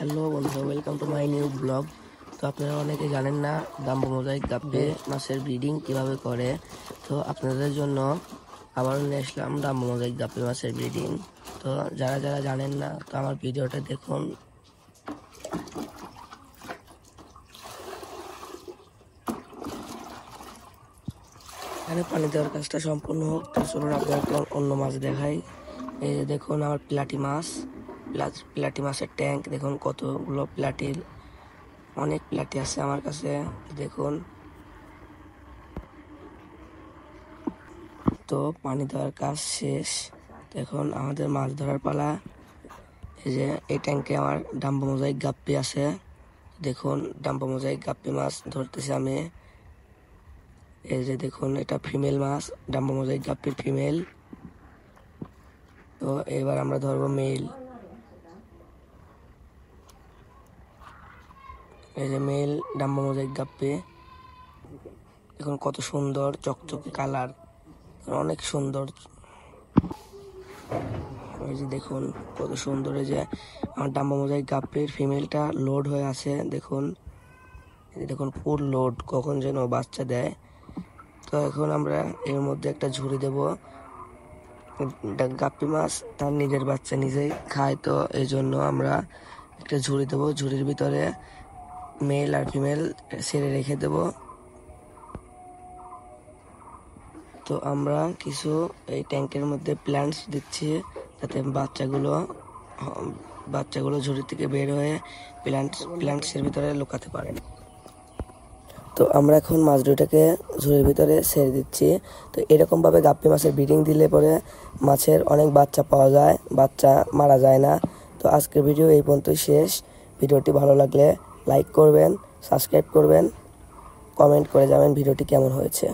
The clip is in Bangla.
হ্যালো বন্ধুরা, welcome to my new blog. তো আপনারা অনেকে জানেন না জাম্বো মোজাইক গাপ্পি মাছের ব্রিডিং কিভাবে করে। তো আপনাদের জন্য আবারও নিয়ে আসলাম জাম্বো মোজাইক গাপ্পি মাছের ব্রিডিং। তো যারা যারা জানেন না, তো আমার ভিডিওটা দেখুন। এখানে পানি দেওয়ার কাজটা সম্পূর্ণ হোক। তো চলুন আপনাকে অন্য মাছ দেখাই। এই যে দেখুন আমার প্লাটি মাছ, প্লাটি মাছের ট্যাঙ্ক দেখুন, কতগুলো প্লাটির, অনেক প্লাটি আছে আমার কাছে দেখুন। তো পানি দেওয়ার কাজ শেষ, দেখুন আমাদের মাছ ধরার পালা। এই যে এই ট্যাঙ্কে আমার জাম্বো মোজাইক গাপ্পি আছে, দেখুন জাম্বো মোজাইক গাপ্পি মাছ ধরতেছি আমি। এই যে দেখুন এটা ফিমেল মাছ, জাম্বো মোজাইক গাপ্পির ফিমেল। তো এবার আমরা ধরবো মেল। এই যে মেল জাম্বো মোজাইক গাপ্পি, দেখুন কত সুন্দর চকচকে কালার, অনেক সুন্দর। এই যে দেখুন কত সুন্দর। এই যে আমার জাম্বো মোজাইক গাপ্পির ফিমেলটা লোড হয়ে আছে, দেখুন দেখুন ফুল লোড, কখন যেন বাচ্চা দেয়। তো এখন আমরা এর মধ্যে একটা ঝুড়ি দেব। গাপ্পি মাছ তার নিজের বাচ্চা নিজেই খায়, তো এই জন্য আমরা একটা ঝুড়ি দেবো। ঝুড়ির ভিতরে মেল আর ফিমেল ছেড়ে রেখে দেব। তো আমরা কিছু এই ট্যাঙ্কের মধ্যে প্ল্যান্টস দিচ্ছি, যাতে বাচ্চাগুলো ঝুড়ি থেকে বের হয়ে প্ল্যান্টসের ভিতরে লুকাতে পারে। তো আমরা এখন মাছ দুটাকে ঝুড়ির ভিতরে ছেড়ে দিচ্ছি। তো এরকমভাবে গাপ্পি মাছের ব্রিডিং দিলে পরে মাছের অনেক বাচ্চা পাওয়া যায়, বাচ্চা মারা যায় না। তো আজকের ভিডিও এই পর্যন্তই শেষ। ভিডিওটি ভালো লাগলে লাইক করবেন, সাবস্ক্রাইব করবেন, কমেন্ট করে যাবেন ভিডিওটি কেমন হয়েছে।